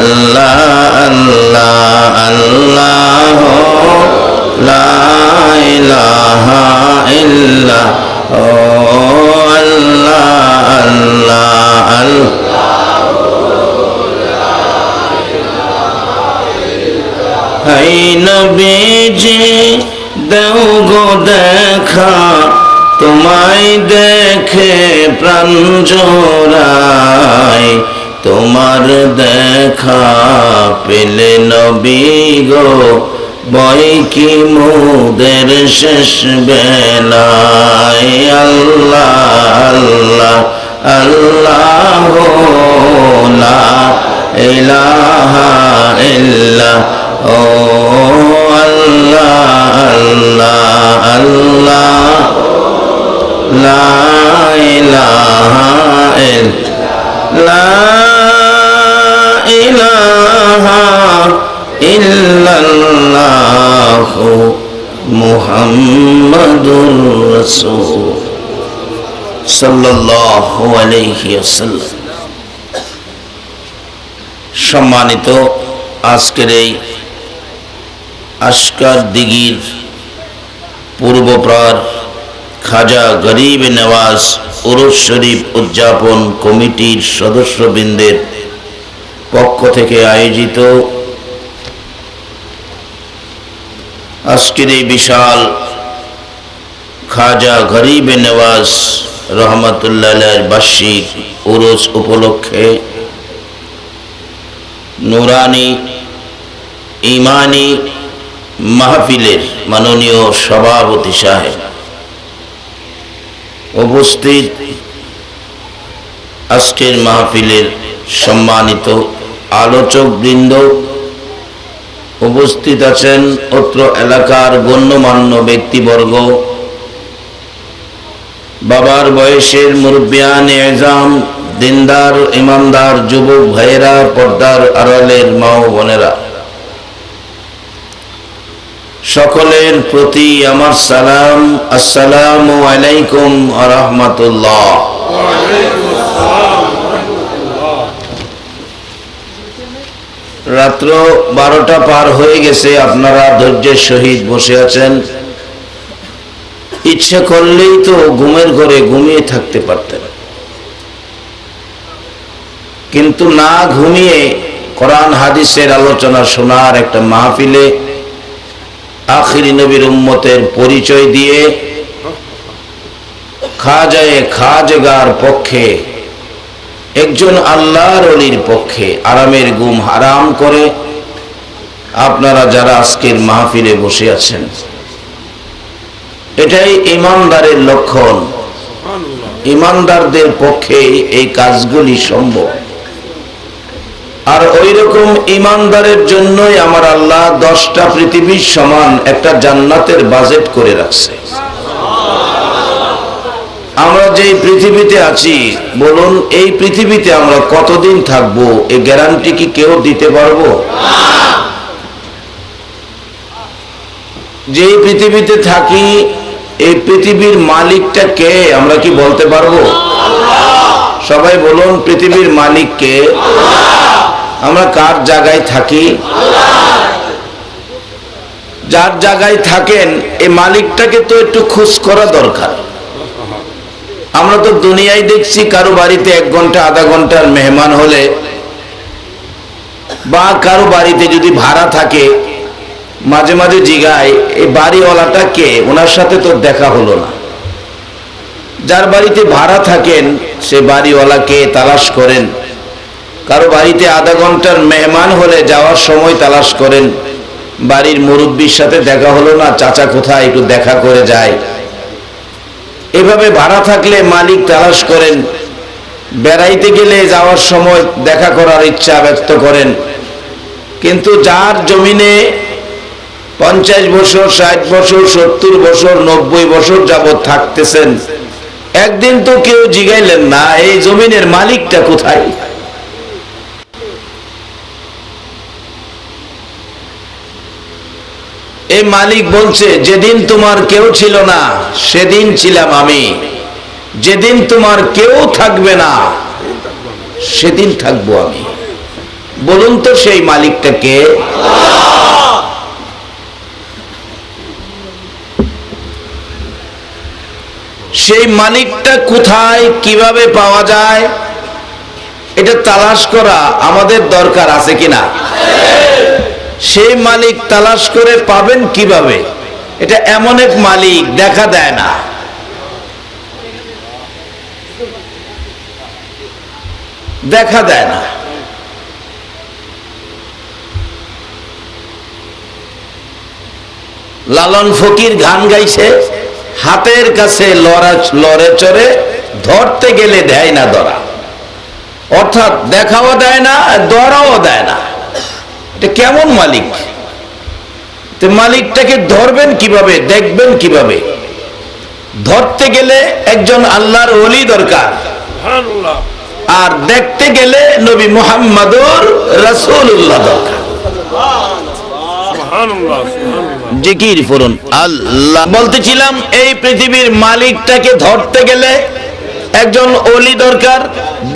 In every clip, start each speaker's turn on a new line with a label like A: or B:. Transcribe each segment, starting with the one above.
A: আল্লাহ আল্লাহ আল্লাহ লা ইলাহা ইল্লাল্লাহ আল্লাহ আল্লাহ আল্লাহ। হাই নবীজি দেও গো দেখা, তোমায় দেখে প্রাণ জোড়ায়, তোমার দেখা পেলে নবী গো বই কি মোদের শেষ বেলায়। আল্লাহ আল্লাহ আল্লাহ লা ইলাহা ইল্লাল্লাহ আল্লাহ আল্লাহ আল্লাহ লা ইলাহা ইল্লাল্লাহ মুহাম্মাদুর রাসূল সাল্লাল্লাহু আলাইহি ওয়াসাল্লাম। সম্মানিত আজকের এই আশকার দিঘির পূর্বপ্রার খাজা গরিব নওয়াজ উরুস শরীফ উদযাপন কমিটির সদস্যবৃন্দের পক্ষ থেকে আয়োজিত আজকের এই বিশাল খাজা গরিব নওয়াজ রহমতুল্লাহ আলাইহির বার্ষিক উরুস উপলক্ষে নুরানি ইমানি মাহফিলের মাননীয় সভাপতি সাহেব, উপস্থিত আজকের মাহফিলের সম্মানিত আলোচক বৃন্দ, উপস্থিত আছেন অত্র এলাকার গণ্যমান্য ব্যক্তিবর্গ, বাবার বয়সের মুরব্বিয়ান এজাম, দিনদার ইমানদার যুবক ভাইয়েরা, পর্দার আড়ালের মা ও বোনেরা, সকলের প্রতি আমার সালাম। আসসালামু আলাইকুম ওয়া রাহমাতুল্লাহ। রাত্র 12টা পার হয়ে গেছে, আপনারা ধৈর্যের সহিত বসে আছেন। ইচ্ছে করলেই তো ঘুমের ঘরে ঘুমিয়ে থাকতে পারতেন, কিন্তু না ঘুমিয়ে কোরআন হাদিসের আলোচনা শোনার একটা মাহফিলে আখিরি নবীর উম্মতের পরিচয় দিয়ে খাজায়ে খাজগার পক্ষে, একজন আল্লাহর ওলির পক্ষে আরামের ঘুম হারাম করে আপনারা যারা আজকের মাহফিলে বসে আছেন, এটাই ইমানদারের লক্ষণ। ইমানদারদের পক্ষে এই কাজগুলি সম্ভব। আর ওই রকম ইমানদারের জন্যই আমার আল্লাহ 10টা পৃথিবীর সমান একটা জান্নাতের বাজেট করে রাখছে। আমরা যেই পৃথিবীতে আছি, বলুন এই পৃথিবীতে আমরা কতদিন থাকবো, এই গ্যারান্টি কি কেউ দিতে পারবো? যেই পৃথিবীতে থাকি, এই পৃথিবীর মালিকটা কে আমরা কি বলতে পারবো? সবাই বলুন, পৃথিবীর মালিক কে? আমরা কার জায়গায় থাকি? যার জায়গায় থাকেন এই মালিকটাকে তো একটু খোঁজ করা দরকার। আমরা তো দুনিয়ায় দেখছি কারো বাড়িতে 1 ঘন্টা আধা ঘন্টার মেহমান হলে, বা কারো বাড়িতে যদি ভাড়া থাকে, মাঝে মাঝে জিগায় এই বাড়িওয়ালাটা কে, ওনার সাথে তো দেখা হলো না। যার বাড়িতে ভাড়া থাকেন সে বাড়িওয়ালাকে তালাশ করেন। কারো বাড়িতে আধা ঘন্টার মেহমান হলে যাওয়ার সময় তালাশ করেন, বাড়ির মুরব্বির সাথে দেখা হলো না, চাচা কোথায়, একটু দেখা করে যায়। এভাবে ভাড়া থাকলে মালিক তালাশ করেন, বেড়াইতে গেলে যাওয়ার সময় দেখা করার ইচ্ছা ব্যক্ত করেন। কিন্তু যার জমিনে 50 বছর 60 বছর 70 বছর 90 বছর যাবৎ থাকতেছেন, একদিন তো কেউ জিগাইলেন না এই জমিনের মালিকটা কোথায়? এই মালিক বলছে, যেদিন তোমার কেউ ছিল না সেদিন ছিলাম আমি, যেদিন তোমার কেউ থাকবে না সেদিন থাকবো আমি। বলুন তো সেই মালিকটা কে? সেই মালিকটা কোথায়, কিভাবে পাওয়া যায়, এটা তালাশ করা আমাদের দরকার আছে কিনা? সেই মালিক তালাশ করে পাবেন কিভাবে? এটা এমন এক মালিক, দেখা দেয় না। দেখা দেয় না। লালন ফকির গান গাইছে, হাতের কাছে লড়ে চড়ে, ধরতে গেলে দেয় না ধরা। অর্থাৎ দেখাও দেয় না, ধরাও দেয় না। এটা কেমন মালিক? তো মালিকটাকে ধরবেন কিভাবে, দেখবেন কিভাবে? ধরতে গেলে একজন আল্লাহর ওলি দরকার, আর দেখতে গেলে নবী মুহাম্মদুর রাসূলুল্লাহ দরকার। জিকির করুন আল্লাহ। বলতেছিলাম, এই পৃথিবীর মালিকটাকে ধরতে গেলে একজন ওলি দরকার,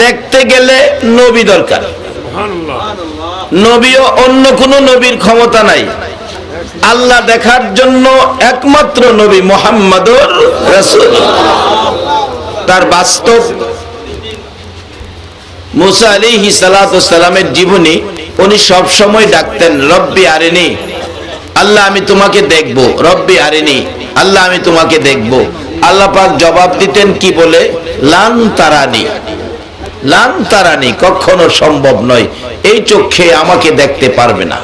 A: দেখতে গেলে নবী দরকার। নবীও অন্য কোন নবীর ক্ষমতা নাই। আল্লাহ দেখার জন্য একমাত্র নবী মুহাম্মদুর রাসূল। তার বাস্তব মুসা আলাইহিস সালাতু সালামের জীবনী, উনি সব সময় ডাকতেন রব্বি আরিনি, আল্লাহ আমি তোমাকে দেখব, রব্বি আরিনি, আল্লাহ আমি তোমাকে দেখব। আল্লাহ পাক জবাব দিতেন কি বলে? লান তারানি, লান তারানি, কখনো সম্ভব নয়, এই চোখে আমাকে দেখতে পারবে না।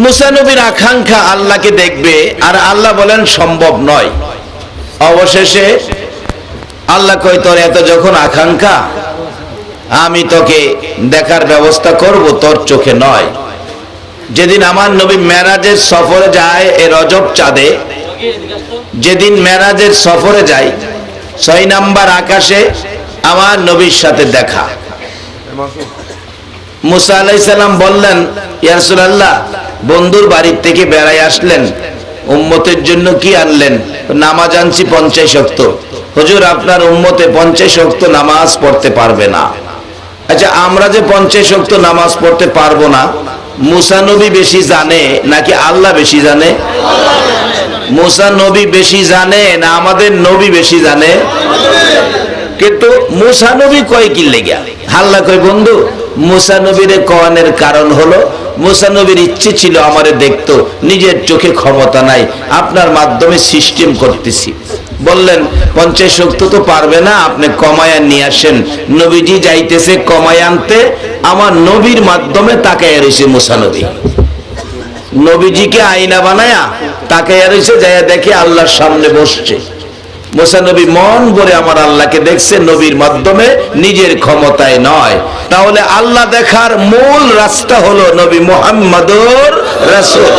A: মুসা নবীর আকাঙ্ক্ষা আল্লাহকে দেখবে, আর আল্লাহ বলেন সম্ভব নয়। অবশেষে আল্লাহ কয়, তোর এত যখন আকাঙ্ক্ষা, আমি তোকে দেখার ব্যবস্থা করব, তোর চোখে নয়। যেদিন আমার নবী মেরাজের সফরে যায়, এ রজব চাঁদে, যেদিন মেরাজের সফরে যায়, 6 নাম্বার আকাশে আমার নবীর সাথে দেখা। মুসা আলাইহিস সালাম বললেন, ইয়া রাসূলুল্লাহ, বন্ধুর বাড়ির থেকে বেড়াই আসলেন, উম্মতের জন্য কি আনলেন? নামাজ আনছি 50 ওয়াক্ত। হুজুর, আপনার উম্মতে 50 ওয়াক্ত নামাজ পড়তে পারবে না। আচ্ছা, আমরা যে 50 ওয়াক্ত নামাজ পড়তে পারবো না, মুসা নবী বেশি জানে নাকি আল্লাহ বেশি জানে? মুসা নবী বেশি জানে না আমাদের নবী বেশি জানে? কিন্তু মুসা নবী কয় কি লেগা? আল্লাহ কয়, বন্ধু, মুসা নবীরে কওয়ানোর কারণ হলো, মুসা নবীর ইচ্ছে ছিল আমারে দেখতো, নিজের চোখে ক্ষমতা নাই, আপনার মাধ্যমে সিস্টেম করতেছি। বললেন 50 ওয়াক্ত তো পারবে না, আপনি কমায়া নিয়ে আসেন। নবীজি যাইতেছে কমায় আনতে, আমার নবীর মাধ্যমে তাকায় রয়েছে মুসা নবী। নবীজিকে আয়না বানায়া তাকায় রয়েছে, যাইয়া দেখে আল্লাহর সামনে বসছে। মুসা নবী মন ভরে আমার আল্লাহকে দেখছে, নবীর মাধ্যমে, নিজের ক্ষমতায় নয়। তাহলে আল্লাহ দেখার মূল রাস্তা হলো নবী মুহাম্মদুর রাসূল।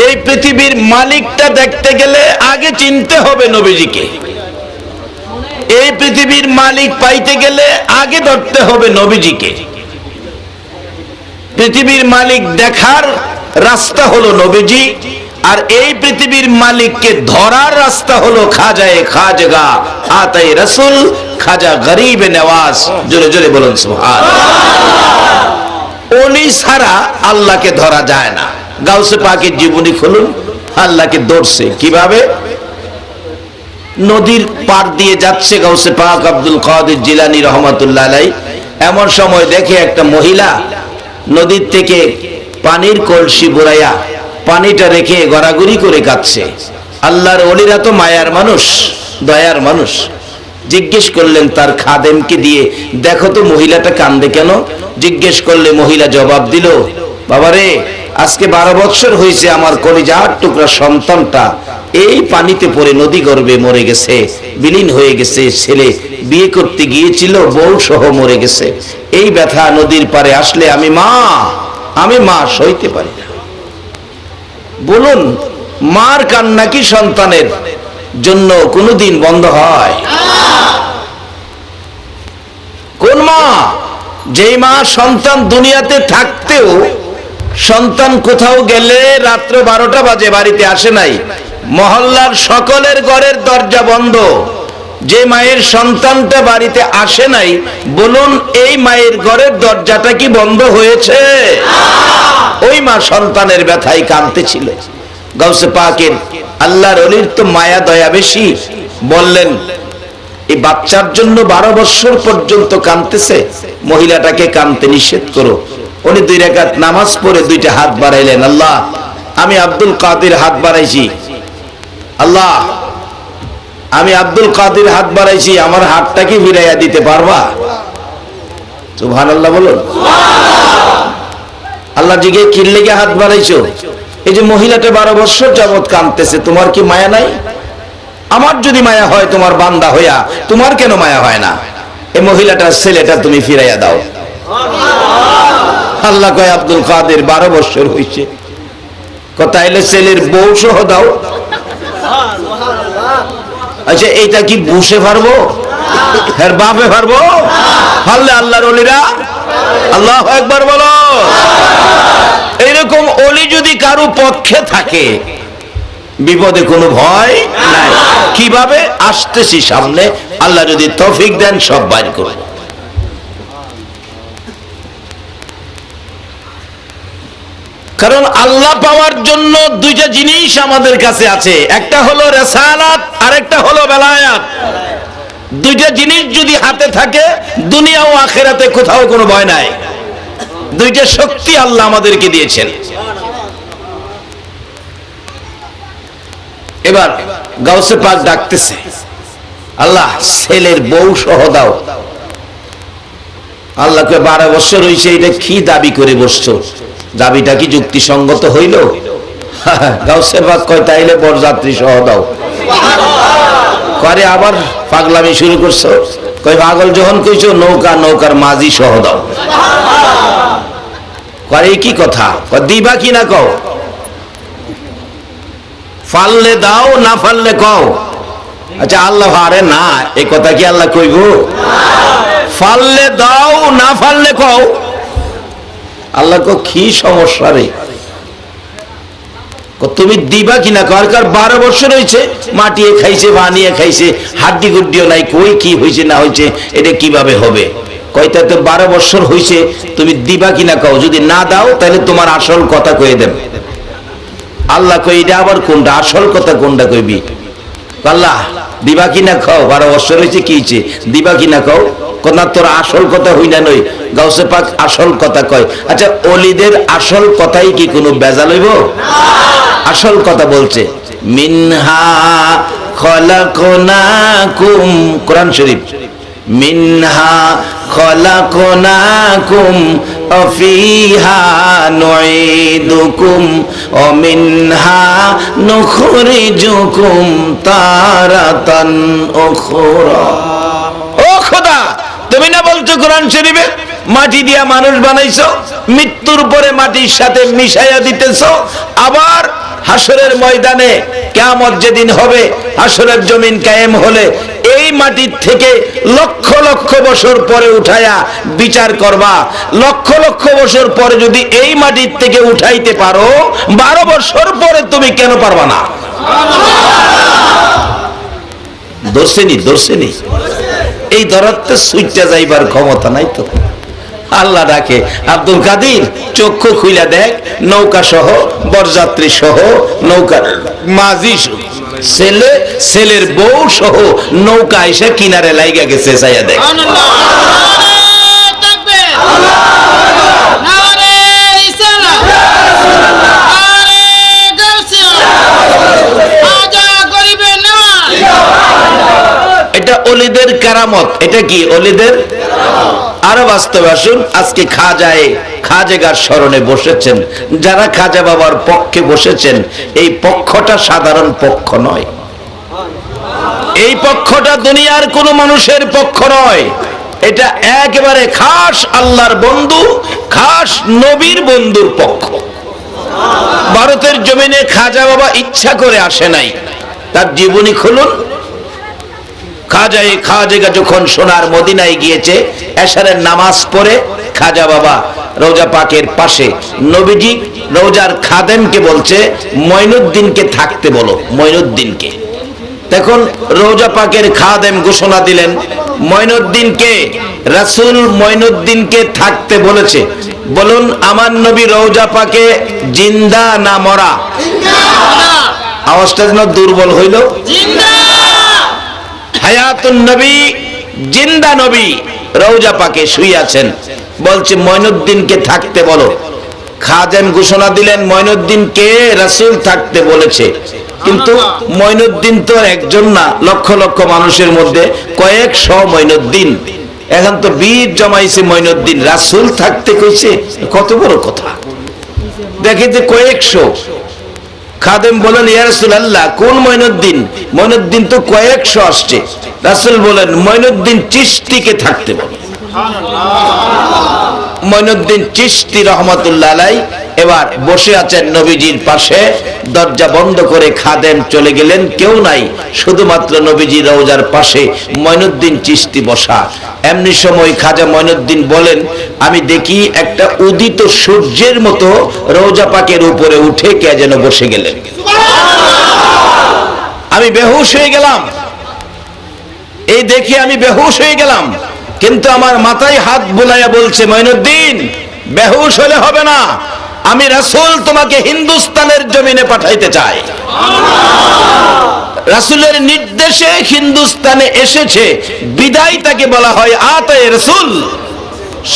A: এই পৃথিবীর মালিকটা দেখতে গেলে আগে চিনতে হবে নবীজিকে। এই পৃথিবীর মালিক পাইতে গেলে আগে ধরতে হবে নবীজিকে। পৃথিবীর মালিক দেখার রাস্তা হলো নবীজি, আর এই পৃথিবীর মালিককে ধরার রাস্তা হলো খাজায়ে খাজগা আতায়ে রাসূল, খাজা গরিবে নওয়াজ। জোরে জোরে বলুন সুবহানাল্লাহ। উনি ছাড়া আল্লাহকে ধরা যায় না। গাউসে পাকের জীবনী খুলুন, আল্লাহকে ধরছে কিভাবে? নদীর পার দিয়ে যাচ্ছে গাউসে পাক আব্দুল কাদের জিলানী রহমাতুল্লাহ আলাইহি। এমন সময় দেখে একটা মহিলা নদীর থেকে পানির কলসি বুড়াইয়া পানিটা রেখে গড়াগড়ি করে কাঁদছে। আল্লাহর ওলিরা তো মায়ার মানুষ, দয়ার মানুষ। জিজ্ঞেস করলেন তার খাদেমকে দিয়ে, দেখো তো মহিলাটা কান্দে কেন? জিজ্ঞেস করলে মহিলা জবাব দিল, বাবারে, আজকে 12 বছর হয়েছে আমার কলিজার টুকরা সন্তানটা এই পানিতে পড়ে নদী গর্ভে মরে গেছে, বিলীন হয়ে গেছে। ছেলে বিয়ে করতে গিয়েছিল, বউ সহ মরে গেছে। এই ব্যথা নদীর পারে আসলে আমি মা সইতে পারি না। বলুন, মার কান্না কি সন্তানের জন্য কোনদিন বন্ধ হয়? কোন মা? যেই মা সন্তান দুনিয়াতে থাকতেও, সন্তান কোথাও গেলে রাত্র 12টা বাজে বাড়িতে আসে নাই, মহল্লার সকলের ঘরের দরজা বন্ধ, যে মায়ের সন্তানটা বাড়িতে আসে নাই, বলুন এই মায়ের ঘরের দরজাটা কি বন্ধ হয়েছে? ওই মা সন্তানের ব্যথায় কাঁদতেছিল। গাউসে পাকের আল্লাহর ওলির তো মায়া দয়া বেশি, বললেন এই বাচ্চার জন্য 12 বছর পর্যন্ত কাঁদতেছে, মহিলাটাকে কাঁদতে নিষেধ করো। উনি 2 রাকাত নামাজ পড়ে 2টা হাত বাড়াইলেন, আল্লাহ আমি আব্দুল কাদের হাত বাড়াইছি, আল্লাহ আমি আব্দুল কাদের হাত বাড়াইছি, আমার হাতটা কি ফিরাইয়া দিতে পারবা? সুবহানাল্লাহ বলুন। আল্লাহ জিগে কি লেগে হাত বাড়াইছো? এই যে মহিলাটা 12 বছর যাবত কাঁদতেছে, তোমার কি মায়া নাই? আমার যদি মায়া হয় তোমার বান্দা হইয়া, তোমার কেন মায়া হয় না? এই মহিলাটার ছেলেটা তুমি ফিরাইয়া দাও। আল্লাহ কয় আব্দুল কাদের 12 বছর হইছে, কথা এলে ছেলের বউ সহ দাও। আচ্ছা এইটা কি বুঝে পারবো? এর বাপে পারবো? পারলে আল্লাহর ওলিরা আল্লাহু আকবার বলো। এইরকম ওলি যদি কারো পক্ষে থাকে, বিপদে কোনো ভয় নাই। কিভাবে? আসতেছি সামনে, আল্লাহ যদি তৌফিক দেন সব বাইর করব। কারণ আল্লাহ পাওয়ার জন্য 2টা জিনিস আমাদের কাছে আছে, একটা হলো রিসালাত আর একটা হলো বেলায়াত। 2টা জিনিস যদি হাতে থাকে, দুনিয়া ও আখিরাতে কোথাও কোনো ভয় নাই। 2টা শক্তি আল্লাহ আমাদেরকে দিয়েছেন। এবার গাউসে পাক ডাকতেছে, আল্লাহ ছেলের বউ সহ দাও। আল্লাহকে 12 বছর হইছে, এটা কি দাবি করে বসছো? দাবিটা কি যুক্তিসঙ্গত হইল? গাউসে পাক কয় তাইলে বরযাত্রী সহ দাও। করে আবার পাগলামি শুরু করছো, কয় পাগল যখন কইছো নৌকার মাঝি সহ দাও। করে কি কথা? দিবা কি না কও? ফাললে দাও, না ফাললে কও। আচ্ছা আল্লাহ আরে না, এই কথা কি আল্লাহ কইব? ফাললে দাও, না ফাললে কও। আল্লাহ কো কি সমস্যা রে? তুমি দিবা কিনা? কার 12 বছর হয়েছে, মাটিয়ে খাইছে, বানিয়ে খাইছে, হাড্ডি গুড্ডিও নাই, কই কি হয়েছে না হয়েছে এটা কিভাবে হবে? কয়টা তো 12 বছর হয়েছে, তুমি দিবা কিনা কও। যদি না দাও তাহলে তোমার আসল কথা কয়ে দেব। আল্লাহ কই এটা আবার কোনটা? আসল কথা কোনটা কইবি? আল্লাহ দিবা কিনা খাও, 12 বছর হয়েছে কি হয়েছে, দিবা কিনা খাও। কোনা তোর আসল কথা হই না নই, গাউসে পাক আসল কথা কয়। আচ্ছা ওলিদের আসল কথাই কি কোনো বেজাল হইব? আসল কথা বলছে, মিনহা খলাকনাকুম, কোরআন শরীফ, মিনহা খলাকনাকুম অফিহা নুঈদুকুম ও মিনহা নুখরিজুকুম তারাতান উখরা। ও খোদা, তুমি না বলছো কোরআন শরীফে মাটি দিয়া মানুষ বানাইছো, মৃত্যুর পরে মাটির সাথে মিশাইয়া দিতেছো, আবার হাসরের ময়দানে কিয়ামত যেদিন হবে, হাসরের জমিন কায়েম হলে এই মাটির থেকে লক্ষ লক্ষ বছর পরে উঠায়া বিচার করবা। লক্ষ লক্ষ বছর পরে যদি এই মাটির থেকে উঠাইতে পারো, 12 বছর পরে তুমি কেন পারবা না? দর্শনী এই ধরতে সুইটা যাইবার ক্ষমতা নাই তো। আল্লাহ ডাকে, আব্দুল কাদের চক্ষু খুইলা দেখ, নৌকা সহ, বরযাত্রী সহ, নৌকার মাঝি ছেলের বউ সহ নৌকা এসে কিনারে লাইগা গেছে, চাইয়া দেখ। এটা ওলিদের কারামত। এটা কি ওলিদের? আরো বাস্তবে আসুন, আজকে খাজাগার স্মরণে বসেছেন যারা, খাজা বাবার পক্ষে বসেছেন, এই পক্ষটা সাধারণ পক্ষ নয়। এই পক্ষটা দুনিয়ার কোন মানুষের পক্ষ নয়। এটা একেবারে খাস আল্লাহর বন্ধু, খাস নবীর বন্ধুর পক্ষ। ভারতের জমিনে খাজা বাবা ইচ্ছা করে আসে নাই, তার জীবনী খুলুন। খাজাগা যখন সোনার মদিনায় গিয়েছে, এশারের নামাজ পড়ে খাজা বাবা রওজা পাকের পাশে, নবীজি রওজার খাদেমকে বলছে মঈনুদ্দিনকে থাকতে বলো, মঈনুদ্দিনকে। তখন রওজা পাকের খাদেম ঘোষণা দিলেন, মঈনুদ্দিনকে, রাসূল মঈনুদ্দিনকে থাকতে বলেছে। বলুন, আমার নবী রওজা পাকে জিন্দা না মরা? আওয়াজটা যেন দুর্বল হইল। হায়াতুন নবী, জিন্দা নবী রওজা পাকে শুয়ে আছেন। বলছে মঈনুদ্দিনকে থাকতে বলো। খাদেম ঘোষণা দিলেন, মঈনুদ্দিনকে রাসূল থাকতে বলেছে। কিন্তু মঈনুদ্দিন তো একজন না, লক্ষ লক্ষ মানুষের মধ্যে কয়েকশো মঈনুদ্দিন। এখন তো বীর জমাইছে মঈনুদ্দিন, রাসূল থাকতে কইছে, কত বড় কথা। দেখে যে কয়েকশো। খাদেম বলেন, ইয়া রাসূলুল্লাহ, কোন মঈনুদ্দিন? মঈনুদ্দিন তো কয়েকশো আসছে। রাসূল বলেন, মঈনুদ্দিন চিশতিকে থাকতে বলেন। মঈনুদ্দিন চিশতি রহমাতুল্লাহ আলাইহি এবার বসে আছেন নবীজির পাশে। দরজা বন্ধ করে খাদেম চলে গেলেন, কেউ নাই, শুধুমাত্র নবীজি রওজার পাশে মঈনুদ্দিন চিশতি বসা। এমনি সময় খাজা মঈনুদ্দিন বলেন, আমি দেখি একটা উদিত সূর্যের মতো রওজা পাকের উপরে উঠে কে যেন বসে গেলেন। আমি বেহুশ হয়ে গেলাম। এই দেখে আমি বেহুশ হয়ে গেলাম। কিন্তু আমার মাথায় হাত বুলাইয়া বলছে, মঈনুদ্দিন, বেহুশ হলে হবে না, আমি রাসূল তোমাকে হিন্দুস্তানের জমিনে পাঠাইতে চাই। রাসূলের নির্দেশে হিন্দুস্তানে এসেছে, বিদায় তাকে বলা হয় আতায়ে রাসূল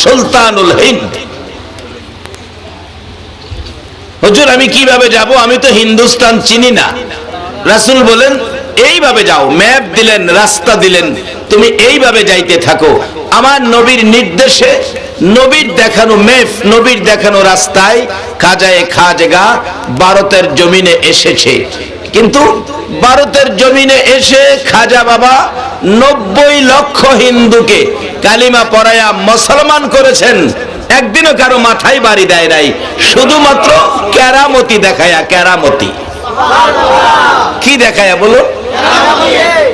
A: সুলতানুল হিন্দ। হুজুর, আমি কিভাবে যাব? আমি তো হিন্দুস্তান চিনি না। রাসূল বলেন, এইভাবে যাও। ম্যাপ দিলেন, রাস্তা দিলেন, তুমি এইভাবে যাইতে থাকো। আমার নবীর নির্দেশে, নবীর দেখানো ম্যাপ, নবীর দেখানো রাস্তায় খাজায়ে খাজগা ভারতের জমিনে এসেছে। কিন্তু ভারতের জমিনে এসে খাজা বাবা 90 লক্ষ হিন্দুকে কালিমা পড়ায়া মুসলমান করেছেন। একদিনও কারো মাথায় বাড়ি দেয় নাই, শুধুমাত্র কেরামতি দেখায়া। কেরামতি কি দেখায়া বলো?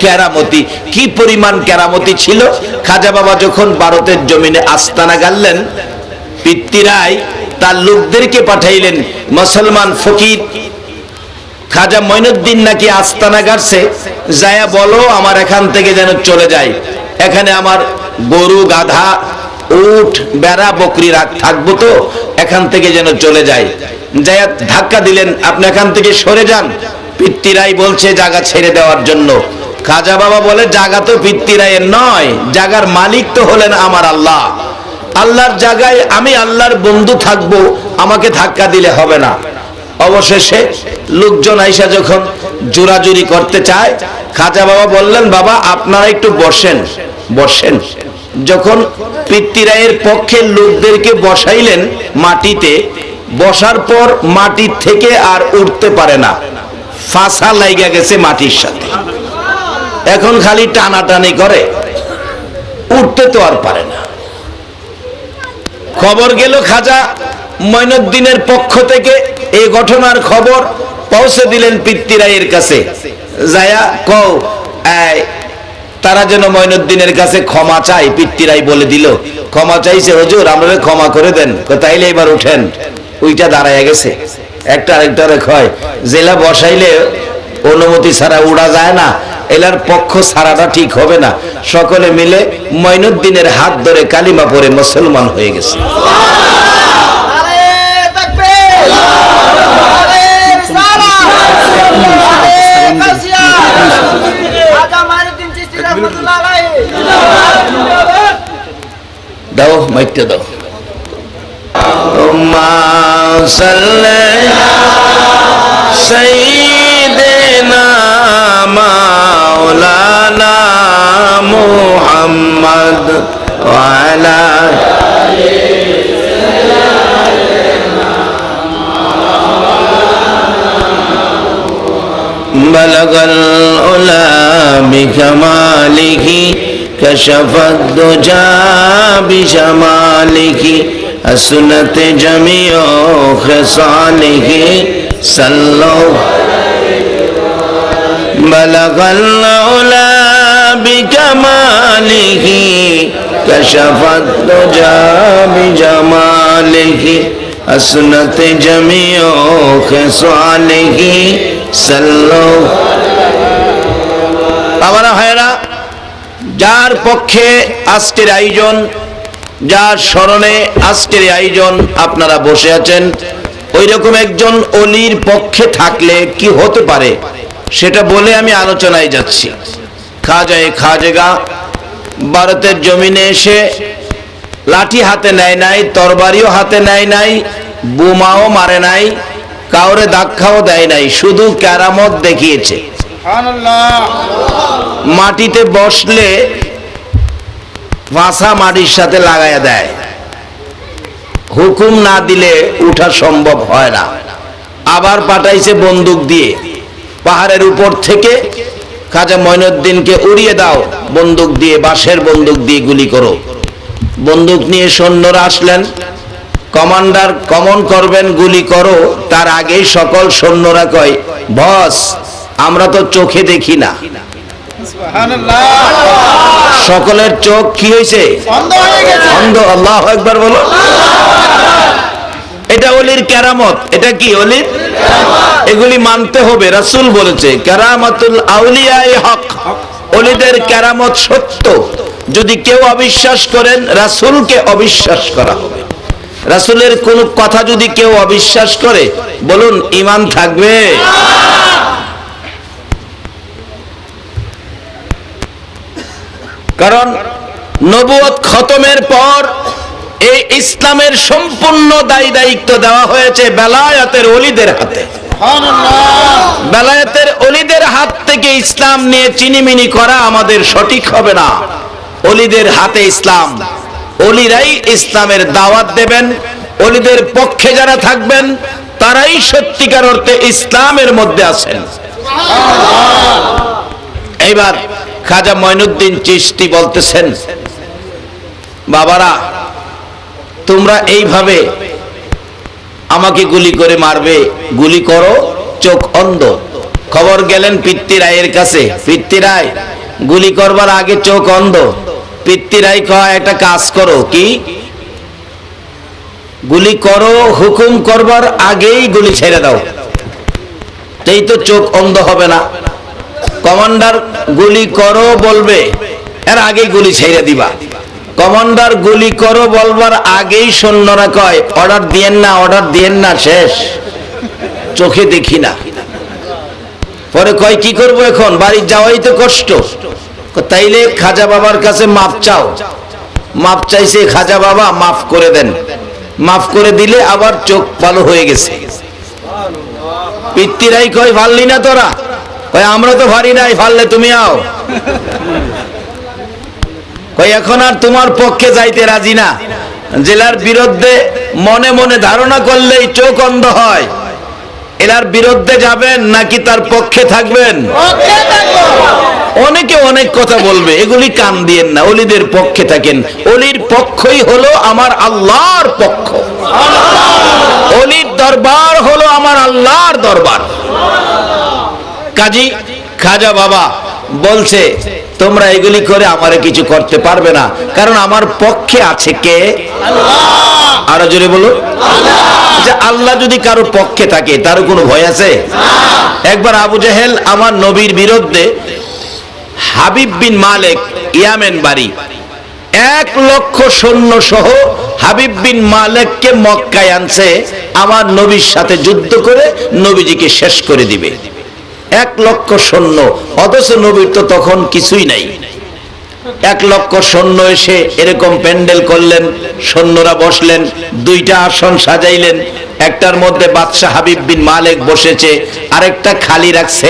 A: কেরামতি। কি পরিমাণ কেরামতি ছিল! খাজা বাবা যখন ভারতের জমিনে আস্তানা গাড়লেন, পিতৃরাই তার লোকদেরকে পাঠাইলেন, মুসলমান ফকির খাজা মঈনুদ্দিন নাকি আস্তানা গাড়ছে, যায়া বলো আমার এখান থেকে যেন চলে যায়। এখানে আমার গরু, গাধা, উট, বেড়া, বকরি থাকবো, তো এখান থেকে যেন চলে যায়। যায়া ধাক্কা দিলেন, আপনি এখান থেকে সরে যান। পিতৃরাই বলছে জায়গা ছেড়ে দেওয়ার জন্য। খাজা বাবা বলে, জায়গা তো পিতৃরায়ের নয়, জায়গার মালিক তো হলেন আমার আল্লাহ। আল্লাহর জায়গায় আমি আল্লাহর বন্ধু থাকবো, আমাকে ধাক্কা দিলে হবে না। অবশেষে লোকজন আইসা যখন জোরাজুরি করতে চায়, খাজা বাবা বললেন, বাবা আপনারা একটু বসেন। বসেন। যখন পিতৃরায়ের পক্ষের লোকদেরকে বসাইলেন মাটিতে, বসার পর মাটির থেকে আর উঠতে পারে না, ফাঁসা লাইগা গেছে মাটির সাথে। এখন খালি টানাটানি করে, উঠতে তো আর পারে না। খবর গেল খাজা মঈনুদ্দিনের পক্ষ থেকে, এই ঘটনার খবর পৌঁছে দিলেন পিতৃরায়ের কাছে। যায়া কও তারা যেন মঈনুদ্দিনের কাছে ক্ষমা চাই। পিতৃরাই বলে দিল, ক্ষমা চাইছে হুজুর, আমরা ক্ষমা করে দেন। তাইলে এবার উঠেন। ওইটা দাঁড়ায় গেছে। একটা আরেকটারে কয়, জেলা বসাইলে অনুমতি ছাড়া উড়া যায় না, এলার পক্ষ ছাড়াটা ঠিক হবে না। সকলে মিলে মঈনুদ্দিনের হাত ধরে কালিমা পড়ে মুসলমান হয়ে গেছে। দাও মাইকটা দাও। সাইয়্যিদিনা মাওলানা মুহাম্মদ ওয়া আলা বালাগাল উলা বিকামালিহি কাশাফাদ দুজা বিজামালিহি আসনাত জামিউ খিসালিহি সাল্লাল্লাহু বালাগাল উলা বিকামালিহি কাশাফাদ দুজা বিজামালিহি আসনাত জামিউ খিসালিহি সাল্লাল্লাহু বাবারা ভাইয়েরা, যার পক্ষে আজকের আয়োজন, যার স্মরণে আজকের আয়োজন আপনারা বসে আছেন, ওই রকম একজন অলির পক্ষে থাকলে কি হতে পারে সেটা বলে আমি আলোচনায় যাচ্ছি। খাজেগা ভারতের জমিনে এসে লাঠি হাতে নেয় নাই, তরবারিও হাতে নেয় নাই, বোমাও মারে নাই, কাউরে ধাক্কাও দেয় নাই, শুধু কেরামত দেখিয়েছে। মাটিতে বসলে ভাষা মাটির সাথে লাগাইয়া দেয়, হুকুম না দিলে উঠা সম্ভব হয় না। আবার পাঠাইছে বন্দুক দিয়ে, পাহাড়ের উপর থেকে খাজা মঈনুদ্দিনকে উড়িয়ে দাও বন্দুক দিয়ে, বাঁশের বন্দুক দিয়ে গুলি করো। বন্দুক নিয়ে সৈন্যরা আসলেন, কমান্ডার কমন করবেন, গুলি করো। তার আগেই সকল সৈন্যরা কয়, বস আমরা তো চোখে দেখি না। সকলের চোখ কি হয়েছে? অন্ধ। আল্লাহু আকবার বলো। এটা ওলির কেরামত। এটা কি ওলির? এগুলি মানতে হবে। রাসূল বলেছে কেরামাতুল আউলিয়ায়ে হক, ওলিদের কেরামত সত্য। যদি কেউ অবিশ্বাস করেন, রাসূলকে অবিশ্বাস করা হবে। রাসূলের কোন কথা যদি কেউ অবিশ্বাস করে, বলুন ঈমান থাকবে? কারণ নবুয়ত খতমের পর এই ইসলামের সম্পূর্ণ দায় দায়িত্ব দেওয়া হয়েছে বেলায়েতের ওলিদের হাতে। বেলায়েতের ওলিদের হাত থেকে ইসলাম নিয়ে চিনিমিনি করা আমাদের সঠিক হবে না। ওলিদের হাতে ইসলাম, ওলিরাই ইসলামের দাওয়াত দেবেন। ওলিদের পক্ষে যারা থাকবেন তারাই সত্যিকার অর্থে ইসলামের মধ্যে আছেন। এইবার খাজা মঈনুদ্দিন চিশতি বলতেছেন, বাবারা তোমরা এইভাবে আমাকে গুলি করে মারবে, গুলি করো, চোখ অন্ধ। খবর গেলেন পিতৃরায়ের কাছে, পিতৃরায় গুলি করবার আগে চোখ অন্ধ। পিতৃরায় কয় একটা কাজ করো, কি? গুলি করো, হুকুম করবার আগেই গুলি ছেড়ে দাও, এই তো চোখ অন্ধ হবে না। কমান্ডার গুলি করো বলবে, এর আগেই গুলি ছেড়ে দিবা। কমান্ডার গুলি করো বলবার আগেই সৈন্যরা কয় অর্ডার দিয়েন না, অর্ডার দিয়েন না, শেষ, চোখে দেখি না। পরে কয় কি করবো এখন, বাড়ি যাওয়াই তো কষ্ট। তাইলে খাজা বাবার কাছে মাপ চাও। মাপ চাইছে খাজা বাবা, মাফ করে দেন। মাফ করে দিলে আবার চোখ ভালো হয়ে গেছে। পিতৃরাই কয় ভাললি না তোরা? কয় আমরা তো ভারি নাই, ভাললে তুমি আও। কয় এখন আর তোমার পক্ষে যাইতে রাজি না। জেলার বিরুদ্ধে মনে মনে ধারণা করলেই চোখ অন্ধ হয়। এলার বিরুদ্ধে যাবেন নাকি তার পক্ষে থাকবেন? অনেকে অনেক কথা বলবে, এগুলি কান দিয়েন না, ওলিদের পক্ষে থাকেন। ওলির পক্ষই হলো আমার আল্লাহর পক্ষ। ওলির দরবার হলো আমার আল্লাহর দরবার। কাজী খাজা বাবা বলছে তোমরা এগুলি করে আমারে কিছু করতে পারবে না, কারণ আমার পক্ষে আছে কে? আল্লাহ। আরো জোরে বলো আল্লাহ। আল্লাহ যদি কারো পক্ষে থাকে তার কোনো ভয় আছে? একবার আবু জেহেল আমার নবীর বিরুদ্ধে, হাবিব বিন মালিক ইয়ামেন বাড়ি, 1 লক্ষ সৈন্য সহ হাবিব বিন মালিককে মক্কায় আনছে আমার নবীর সাথে যুদ্ধ করে নবীজিকে শেষ করে দিবে। 1 লক্ষ সৈন্য, অথচ নবীর তো তখন কিছুই নাই। 1 লক্ষ সৈন্য এসে এরকম প্যান্ডেল করলেন, সৈন্যরা বসলেন, 2টা আসন সাজাইলেন। একটার মধ্যে বাদশাহ হাবিব বিন মালিক বসেছে, আরেকটা খালি রাখছে।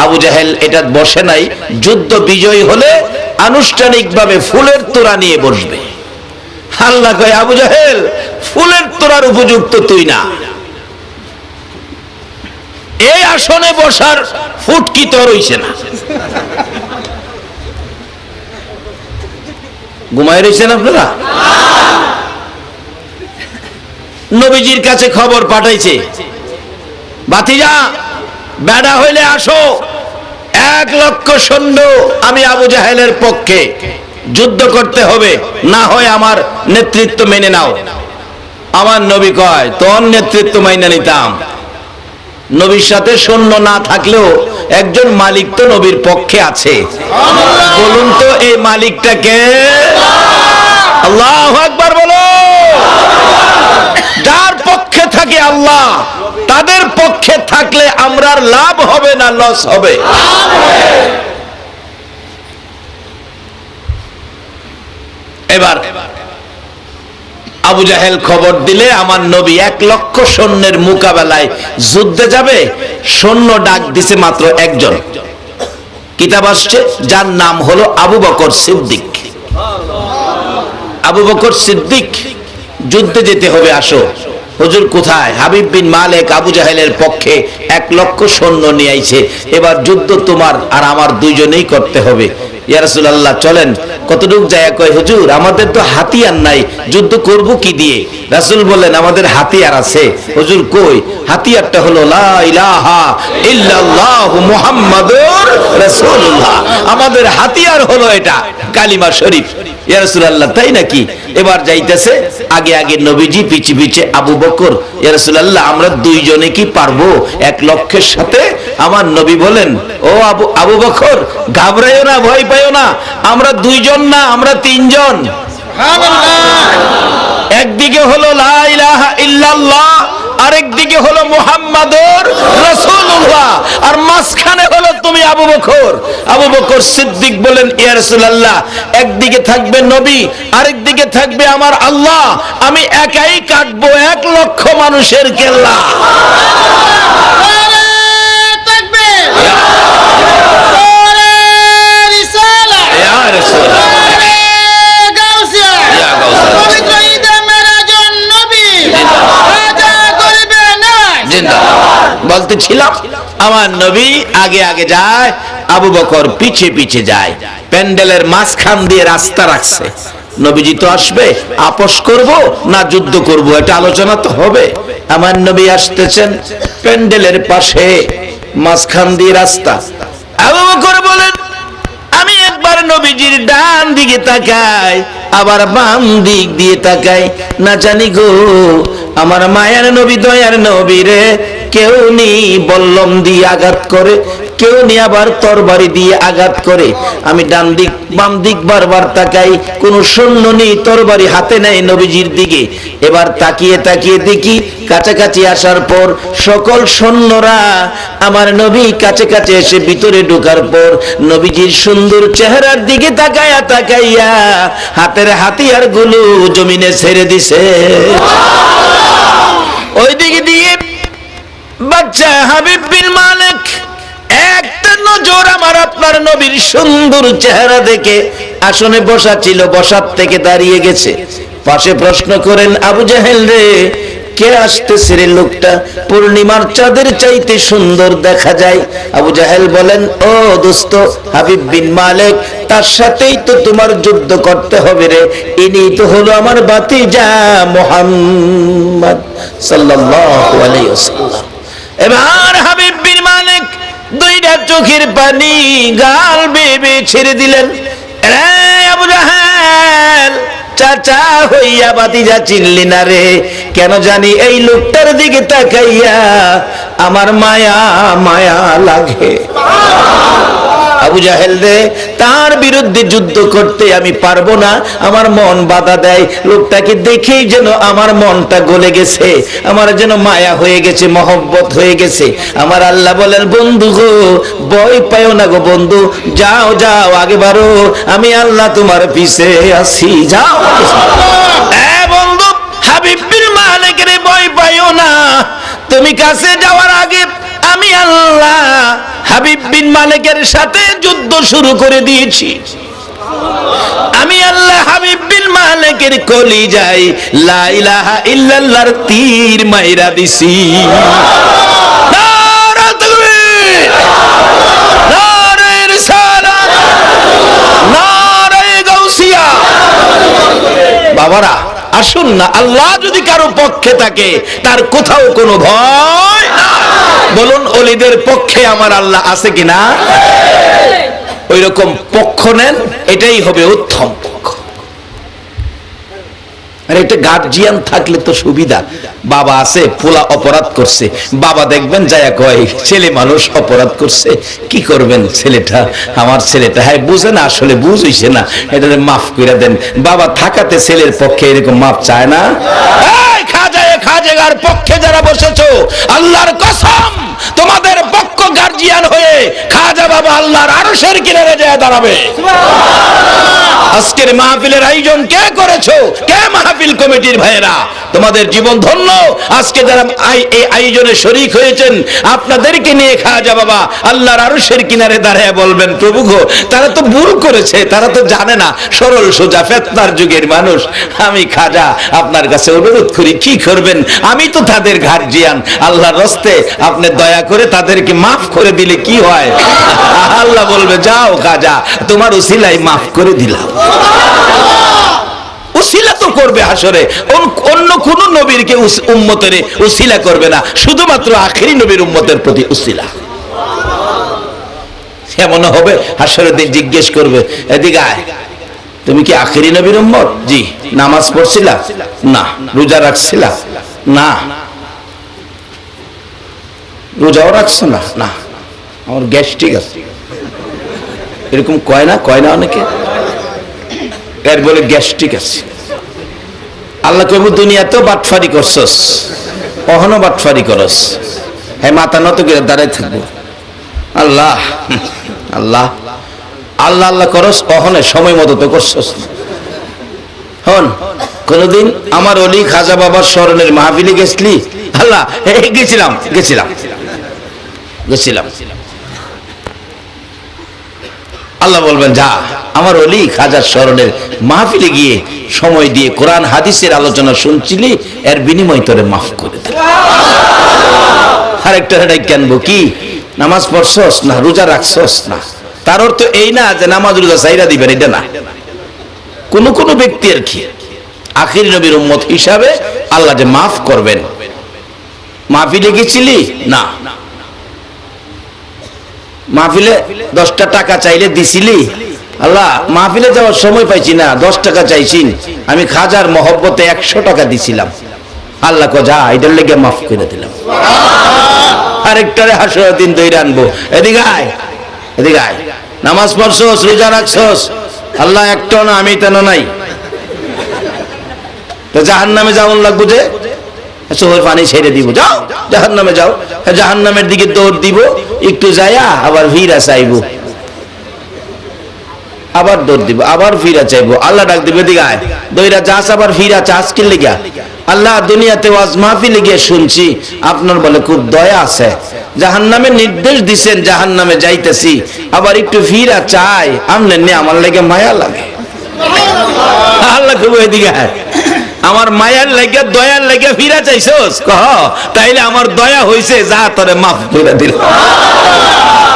A: আবু জাহেল এটা বসে নাই, যুদ্ধ বিজয়ী হলে আনুষ্ঠানিকভাবে ফুলের তোড়া নিয়ে বসবে। আল্লাহ কয় আবু জাহেল ফুলের তোড়ার উপযুক্ত তুই না, এই আসনে বসার ফুটকি তোর হইছে না। ঘুমায় রয়েছেন আপনারা? নবীজির কাছে খবর পাঠাইছে, ভাতিজা বেড়া হইলে আসো, 1 লক্ষ সৈন্য আমি আবু জাহেলের পক্ষে, যুদ্ধ করতে হবে, না হয় আমার নেতৃত্ব মেনে নাও। আমার নবী কয় তোর নেতৃত্ব মাইনা নিতাম, নবীর সাথে সৈন্য না থাকলেও একজন মালিক তো নবীর পক্ষে আছে। বলুন তো এই মালিকটাকে? আল্লাহু আকবার বলো। যার পক্ষে থাকে আল্লাহ, তাদের পক্ষে থাকলে আমরার লাভ হবে না লস হবে? এবার আবু জাহেল খবর দিলে আমার নবী 1 লক্ষ সৈন্যের মোকাবেলায় যুদ্ধে যাবে, সৈন্য ডাক দিছে মাত্র একজন। কিতাব আসছে যার নাম হলো আবু বকর সিদ্দিক। আবু বকর সিদ্দিক যুদ্ধে যেতে হবে, আসো। হুজুর কোথায়? হাবিব বিন মালিক আবু জাহেলের পক্ষে 1 লক্ষ সৈন্য নিয়ে আইছে, এবার যুদ্ধ তোমার আর আমার দুইজনেই করতে হবে। ইয়া রাসূলুল্লাহ চলেন। কতটুক যায়? কয় হুজুর আমাদের তো হাতিয়ার নাই, যুদ্ধ করব কি দিয়ে? রাসূল বললেন আমাদের হাতিয়ার আছে। হুজুর কই? হাতিয়ারটা হলো লা ইলাহা ইল্লাল্লাহু মুহাম্মাদুর রাসূলুল্লাহ। আমাদের হাতিয়ার হলো এটা, কালিমা শরীফ। ইয়া রাসূলুল্লাহ তাই নাকি? এবার যাইতেছে আগে আগে নবীজি, পিছে পিছে আবু বকর। ইয়া রাসূলুল্লাহ আমরা দুইজনে কি পারবো 1 লক্ষের সাথে? আমার নবী বলেন ও আবু বকর ঘাবড়াইও না, ভয় পাইও না, আমরা দুইজন না, আমরা 3 জন। একদিকে হলো লা ইলাহা ইল্লাল্লাহ, আরেকদিকে হলো মুহাম্মাদুর রাসূলুল্লাহ, আর মাঝখানে হলো তুমি আবু বকর। আবু বকর সিদ্দিক বলেন ইয়া রাসূলুল্লাহ একদিকে থাকবে নবী, আরেকদিকে থাকবে আমার আল্লাহ, আমি একাই কাটবো 1 লক্ষ মানুষের কেল্লা। বলতেছিলাম আমার নবী আগে আগে যায়, আবু বকর পিছে পিছে যায়। প্যান্ডেলের মাঝখান দিয়ে রাস্তা রাখছে। নবীজি তো আসবে, আপোষ করব না যুদ্ধ করব, এটা আলোচনা তো হবে। আমার নবী আসতেছেন, প্যান্ডেলের পাশে মাঝখান দিয়ে রাস্তা। আবু বকর বলেন আমি একবার নবীজির ডান দিকে তাকাই, আবার বাম দিক দিয়ে তাকাই, না জানি গো আমার মায়ের নবী, দয়ার নবী রে, কেউ নি বল্লম দিয়ে আঘাত করে, কেউ নি আবার তরবারি দিয়ে আঘাত করে। আমি ডান দিক বাম দিক বারবার তাকাই, কোন সৈন্য নেই, তরবারি হাতে নেই নবীজির দিকে। এবার তাকিয়ে তাকিয়ে দেখি কাছাকাছি আসার পর সকল সৈন্যরা আমার নবী কাছে কাছে এসে ভিতরে ঢোকার পর নবীজির সুন্দর চেহারার দিকে তাকাইয়া তাকাইয়া হাতের হাতিয়ার গুলো জমিনে ছেড়ে দিছে। ওই দিকে দিয়ে বাচ্চা হাবিব বিন মালিক একটা নজর আমার আপনার নবীর সুন্দর চেহারা দেখে আসনে বসা ছিল, বসার থেকে দাঁড়িয়ে গেছে। পাশে প্রশ্ন করেন আবু জাহেল রে, কে আসতেছে রে? লোকটা পূর্ণিমার চাঁদের চাইতে সুন্দর দেখা যায়। আবু জাহেল বলেন ও দোস্ত হাবিব বিন মালিক, তার সাথেই তো তোমার যুদ্ধ করতে হবে রে, ইনি তো হলো আমার ভাতিজা মুহাম্মদ সাল্লাল্লাহু আলাইহি ওয়াসাল্লাম। এবার হাবিব বিন মালিক 2টা চোখের পানি গাল বেয়ে ছেড়ে দিলেন। রে আবু জাহেল, চাচা হইয়া ভাতিজা চিনলি না রে? কেন জানি এই লোকটার দিকে তাকাইয়া আমার মায়া মায়া লাগে। আবু জাহেল রে, তার বিরুদ্ধে যুদ্ধ করতে আমি পারবো না, আমার মন বাধা দেয়। লোকটাকে দেখেই যেন আমার মনটা গলে গেছে, আমার যেন মায়া হয়ে গেছে, মহব্বত হয়ে গেছে। আমার আল্লাহ বলেন বন্ধু গো ভয় পাইও না গো বন্ধু, যাও যাও আগে বাড়ো, আমি আল্লাহ তোমার পিছে আছি, যাও। বন্ধু হাবিব বিন মালিক রে, ভয় পাইও না, তুমি কাছে যাওয়ার আগে আমি আল্লাহ হাবিব বিন মালিকের সাথে যুদ্ধ শুরু করে দিয়েছি। আমি আল্লাহ হাবিব বিন মালিকের কলিজায় লা ইলাহা ইল্লাল্লাহর তীর মাইরা দিছি। নারে তাকবীর, নারে রিসালাত, নারে গাউসিয়া। বাবারা আসুন না, আল্লাহ যদি কারো পক্ষে থাকে তার কোথাও কোনো ভয় না। বলুন ওলিদের পক্ষে আমার আল্লাহ আছে কিনা? ওই রকম পক্ষ নেন, এটাই হবে উত্তম পক্ষ। আর একটা গার্জিয়ান থাকলে তো সুবিধা। বাবা আছে, পোলা অপরাধ করছে, বাবা দেখবেন যায়া কয় ছেলে মানুষ অপরাধ করছে, কি করবেন ছেলেটা, আমার ছেলেটা হ্যাঁ বুঝে না, আসলে বুঝ হইছে না, এটা মাফ করে দেন। বাবা থাকাতে ছেলের পক্ষে এরকম মাফ চায় না। খাজেগার পক্ষে যারা বসেছো, আল্লাহর কসম তোমাদের পক্ষ গার্জিয়ান হয়ে খাজা বাবা আল্লাহর আরশের কিনারে যায় দাঁড়াবে। আজকের মাহফিলের আয়োজন কে করেছো? কে মাহফিল কমিটির ভাইয়েরা? তোমাদের জীবন ধন্য। আজকে যারা এই আয়োজনে শরীক হয়েছেন, আপনাদেরকে নিয়ে খাজা বাবা আল্লাহর আরশের কিনারে দাঁড়ায় বলবেন, প্রভু গো, তারা তো ভুল করেছে, তারা তো জানে না, সরল সোজা ফেতনার যুগের মানুষ। আমি খাজা আপনার কাছে অনুরোধ করি, কি করবেন, আমি তো তাদের গার্জিয়ান, আল্লাহর রাস্তে আপনি দয়া করে তাদেরকে মাফ করে দিলে কি হয়? আল্লাহ বলবে, যাও খাজা, তোমার উসিলাই মাফ করে দিলাম। উসিলা তো করবে হাসরে, অন্য কোন নবীর কে উম্মতের উসিলা করবে না, শুধুমাত্র আখেরি নবীর উম্মতের প্রতি উসিলা। এমন হবে হাসরের দিন জিজ্ঞেস করবে, এদিকে আয়, তুমি কি আখেরি নবীর উম্মত? জি। নামাজ পড়ছিলা? না। রোজা রাখছিলা? না। রোজাও রাখছো না? না। আমার গ্যাস্ট্রিক আছে। এরকম কয় না অনেকে, এর বলে গ্যাস্ট্রিক আছে। আল্লাহ কইব, দুনিয়াতেও বাটফারি করছস, অহনো বাটফারি করস, হ্যাঁ মাথা নত করে দাঁড়ায় থাকবো। আল্লাহ আল্লাহ আল্লাহ আল্লাহ করস, অহনে সময় মতো তো করছস। হন কোনদিন আমার অলি খাজা বাবার স্মরণের মাহফিলে গেছলি? আল্লাহ গেছিলাম গেছিলাম গেছিলাম। আল্লাহ বলবেন, যা আমার অলি খাজার স্মরণের মাহফিলে গিয়ে সময় দিয়ে কোরআন হাদিসের আলোচনা শুনছিলি, এর বিনিময় তোরে মাফ করে দিল। আরেকটা হেডাই কেনবো, কি নামাজ পড়ছস না, রোজা রাখছস না, তার অর্থ এই না যে নামাজ রোজা চাইরা দিবেন, এটা না। কোন কোন ব্যক্তি আর কি আখির নবীর উম্মত হিসাবে আল্লাহ যে মাফ করবেন। মাহফিলে গেছিলি? না। মাহফিলে 10টা টাকা চাইলে দিছিলি? আল্লাহ মাহফিলে যাওয়ার সময় পাইছি না, 10 টাকা চাইছি, আমি খাজার মহব্বতে 100 টাকা দিছিলাম। আল্লাহ কো, যা, এটার লেগে মাফ করে দিলাম। আরেকটারে হাসরের দিন দইরা আনবো, এদিকে আয়, এদিকে আয়, নামাজ পড়ছস, রোজা রাখছস? আল্লাহ একটাও না, আমি তেন নাই। তো জাহান্নামে যাওয়ার লাগবো যে, চোখের পানি ছেড়ে দিব, যাও জাহান্নামে যাও। জাহান্নামের দিকে দৌড় দিব, একটু যায়া আবার ফিরা চাইবো, আবার দৌড় দিব, আবার ফিরা চাইবো। আল্লাহ ডাক দিবে, দিকে আয়, দইরা যাস, আবার ফিরা চাস কি লেগা? আল্লাহ দুনিয়াতে ওয়াজ মাহফিলে গিয়ে শুনছি আপনার বলে খুব দয়া আছে, জাহান্নামে নির্দেশ দিছেন, জাহান্নামে যাইতেছি, আবার একটু ফিরা চাই, আমনে নে আমার লেগে মায়া লাগে। আল্লাহ খুব এদিকে আয়, আমার মায়ার লেগে দয়ার লেগে ফিরা চাইছস? কহ তাইলে আমার দয়া হইছে, যা তোরে মাফ করে দিল।